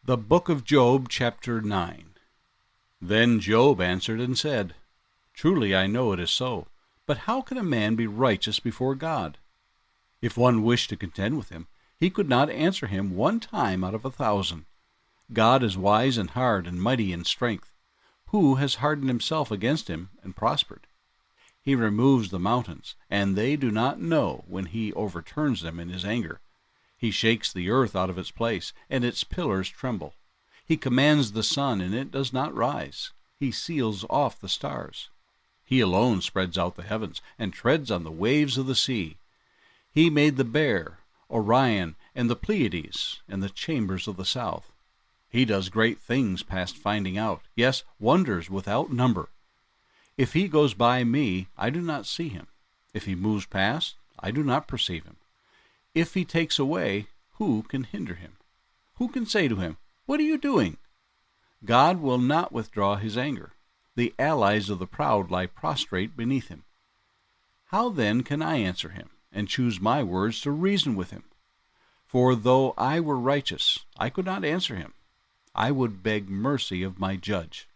The book of Job, chapter 9. Then Job answered and said, Truly I know it is so, but how can a man be righteous before God? If one wished to contend with him, he could not answer him 1 time out of 1,000. God is wise and hard and mighty in strength. Who has hardened himself against him and prospered? He removes the mountains, and they do not know when he overturns them in his anger. He shakes the earth out of its place, and its pillars tremble. He commands the sun, and it does not rise. He seals off the stars. He alone spreads out the heavens, and treads on the waves of the sea. He made the Bear, Orion, and the Pleiades, and the chambers of the south. He does great things past finding out, yes, wonders without number. If he goes by me, I do not see him. If he moves past, I do not perceive him. If he takes away, who can hinder him? Who can say to him, What are you doing? God will not withdraw his anger. The allies of the proud lie prostrate beneath him. How then can I answer him, and choose my words to reason with him? For though I were righteous, I could not answer him. I would beg mercy of my judge.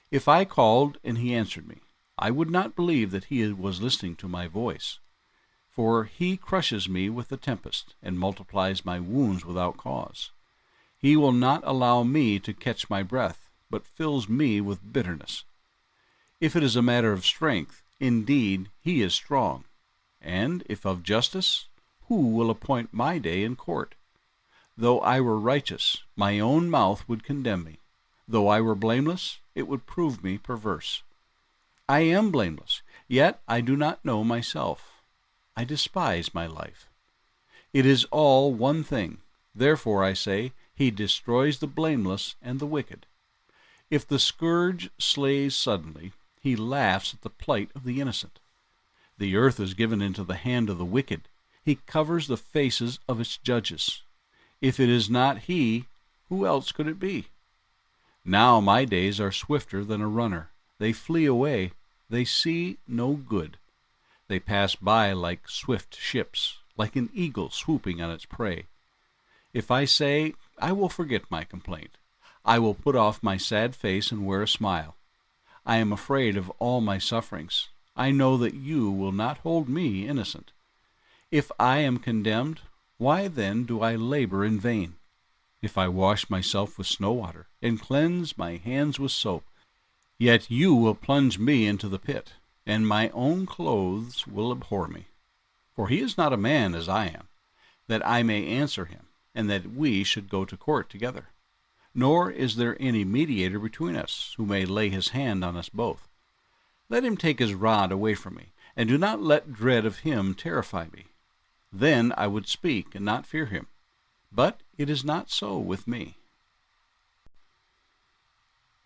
If I called and he answered me, I would not believe that he was listening to my voice. For he crushes me with the tempest, and multiplies my wounds without cause. He will not allow me to catch my breath, but fills me with bitterness. If it is a matter of strength, indeed he is strong. And if of justice, who will appoint my day in court? Though I were righteous, my own mouth would condemn me. Though I were blameless, it would prove me perverse. I am blameless, yet I do not know myself. I despise my life. It is all one thing. Therefore I say, he destroys the blameless and the wicked. If the scourge slays suddenly, he laughs at the plight of the innocent. The earth is given into the hand of the wicked. He covers the faces of its judges. If it is not he, who else could it be? Now my days are swifter than a runner. They flee away. They see no good. They pass by like swift ships, like an eagle swooping on its prey. If I say, I will forget my complaint, I will put off my sad face and wear a smile. I am afraid of all my sufferings. I know that you will not hold me innocent. If I am condemned, why then do I labor in vain? If I wash myself with snow water, and cleanse my hands with soap, yet you will plunge me into the pit, and my own clothes will abhor me. For he is not a man as I am, that I may answer him, and that we should go to court together. Nor is there any mediator between us, who may lay his hand on us both. Let him take his rod away from me, and do not let dread of him terrify me. Then I would speak and not fear him. But it is not so with me.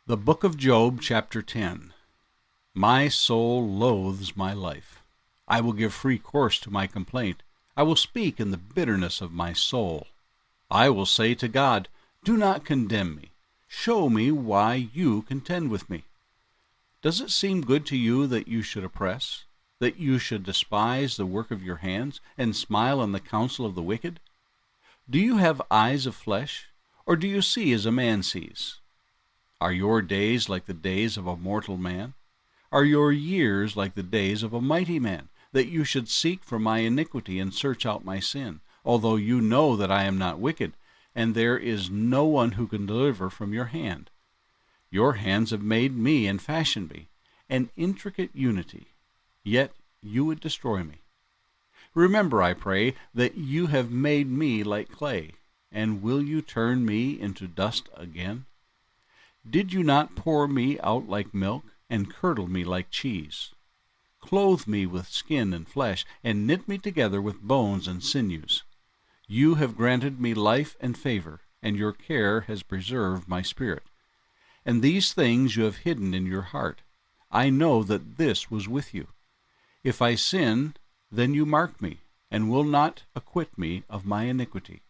The book of Job, chapter 10. My soul loathes my life. I will give free course to my complaint. I will speak in the bitterness of my soul. I will say to God, Do not condemn me. Show me why you contend with me. Does it seem good to you that you should oppress, that you should despise the work of your hands, and smile on the counsel of the wicked? Do you have eyes of flesh, or do you see as a man sees? Are your days like the days of a mortal man? Are your years like the days of a mighty man, that you should seek for my iniquity and search out my sin, although you know that I am not wicked, and there is no one who can deliver from your hand? Your hands have made me and fashioned me, an intricate unity, yet you would destroy me. Remember, I pray, that you have made me like clay, and will you turn me into dust again? Did you not pour me out like milk, and curdle me like cheese? Clothe me with skin and flesh, and knit me together with bones and sinews. You have granted me life and favor, and your care has preserved my spirit. And these things you have hidden in your heart. I know that this was with you. If I sin, then you mark me, and will not acquit me of my iniquity.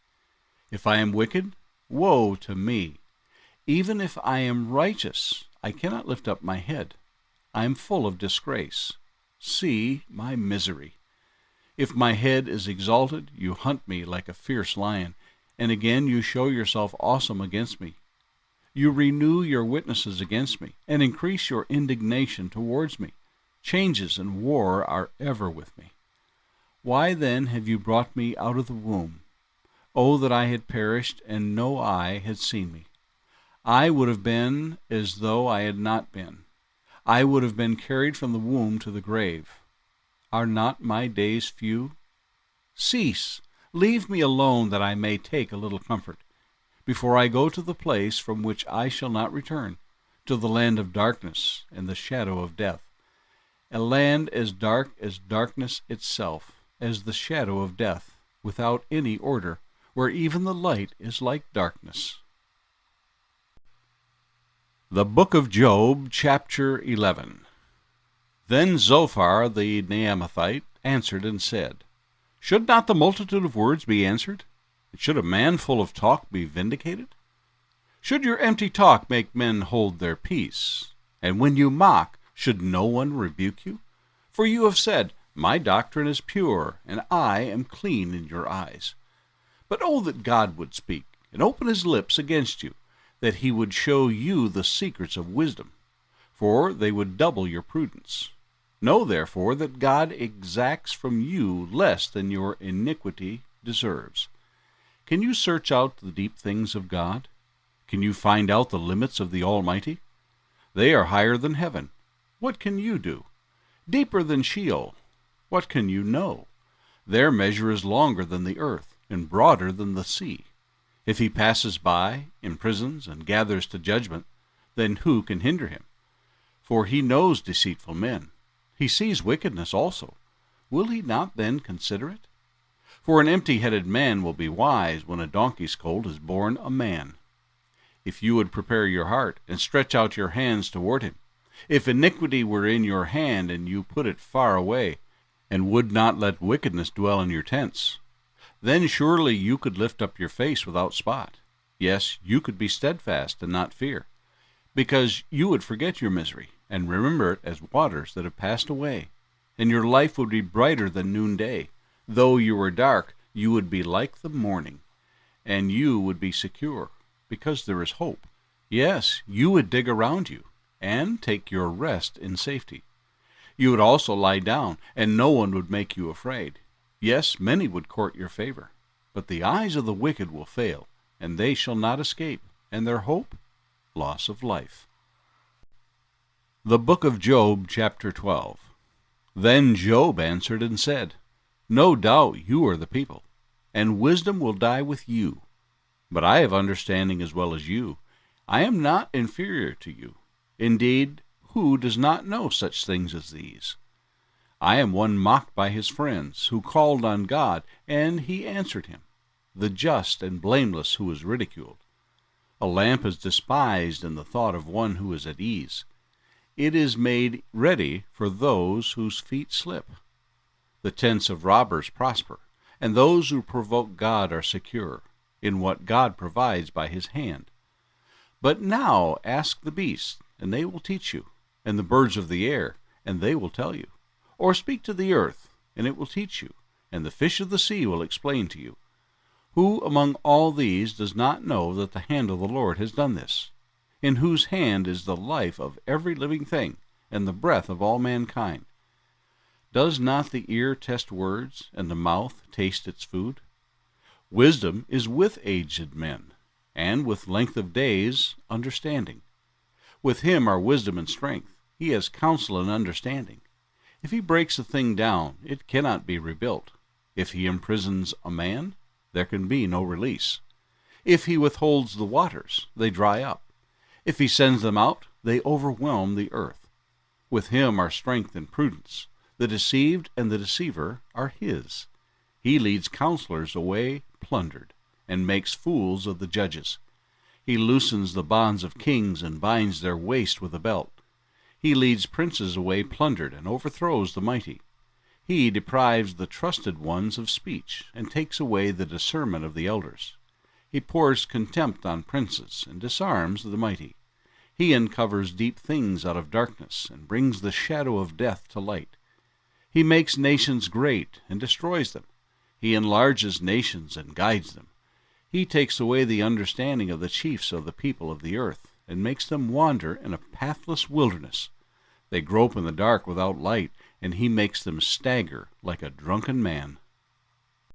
If I am wicked, woe to me! Even if I am righteous, I cannot lift up my head. I am full of disgrace. See my misery. If my head is exalted, you hunt me like a fierce lion, and again you show yourself awesome against me. You renew your witnesses against me, and increase your indignation towards me. Changes and war are ever with me. Why then have you brought me out of the womb? Oh, that I had perished, and no eye had seen me. I would have been as though I had not been. I would have been carried from the womb to the grave. Are not my days few? Cease, leave me alone, that I may take a little comfort, before I go to the place from which I shall not return, to the land of darkness and the shadow of death, a land as dark as darkness itself, as the shadow of death, without any order, where even the light is like darkness. The Book of Job, chapter 11. Then Zophar the Naamathite answered and said, Should not the multitude of words be answered? And should a man full of talk be vindicated? Should your empty talk make men hold their peace? And when you mock, should no one rebuke you? For you have said, My doctrine is pure, and I am clean in your eyes. But oh, that God would speak, and open his lips against you, that he would show you the secrets of wisdom, for they would double your prudence. Know therefore that God exacts from you less than your iniquity deserves. Can you search out the deep things of God? Can you find out the limits of the Almighty? They are higher than heaven. What can you do? Deeper than Sheol. What can you know? Their measure is longer than the earth, and broader than the sea. If he passes by, imprisons, and gathers to judgment, then who can hinder him? For he knows deceitful men. He sees wickedness also. Will he not then consider it? For an empty-headed man will be wise when a donkey's colt is born a man. If you would prepare your heart, and stretch out your hands toward him, if iniquity were in your hand, and you put it far away, and would not let wickedness dwell in your tents, then surely you could lift up your face without spot. Yes, you could be steadfast and not fear, because you would forget your misery, and remember it as waters that have passed away, and your life would be brighter than noonday. Though you were dark, you would be like the morning, and you would be secure, because there is hope. Yes, you would dig around you, and take your rest in safety. You would also lie down, and no one would make you afraid. Yes, many would court your favor, but the eyes of the wicked will fail, and they shall not escape, and their hope, loss of life. The Book of Job, chapter 12. Then Job answered and said, No doubt you are the people, and wisdom will die with you. But I have understanding as well as you. I am not inferior to you. Indeed, who does not know such things as these? I am one mocked by his friends, who called on God, and he answered him, the just and blameless who is ridiculed. A lamp is despised in the thought of one who is at ease. It is made ready for those whose feet slip. The tents of robbers prosper, and those who provoke God are secure, in what God provides by his hand. But now ask the beasts, and they will teach you, and the birds of the air, and they will tell you. Or speak to the earth, and it will teach you, and the fish of the sea will explain to you. Who among all these does not know that the hand of the Lord has done this? In whose hand is the life of every living thing, and the breath of all mankind? Does not the ear test words, and the mouth taste its food? Wisdom is with aged men, and with length of days understanding. With him are wisdom and strength. He has counsel and understanding. If he breaks a thing down, it cannot be rebuilt. If he imprisons a man, there can be no release. If he withholds the waters, they dry up. If he sends them out, they overwhelm the earth. With him are strength and prudence. The deceived and the deceiver are his. He leads counselors away plundered, and makes fools of the judges. He loosens the bonds of kings and binds their waist with a belt. He leads princes away plundered, and overthrows the mighty. He deprives the trusted ones of speech, and takes away the discernment of the elders. He pours contempt on princes, and disarms the mighty. He uncovers deep things out of darkness, and brings the shadow of death to light. He makes nations great, and destroys them. He enlarges nations and guides them. He takes away the understanding of the chiefs of the people of the earth, and makes them wander in a pathless wilderness. They grope in the dark without light, and he makes them stagger like a drunken man.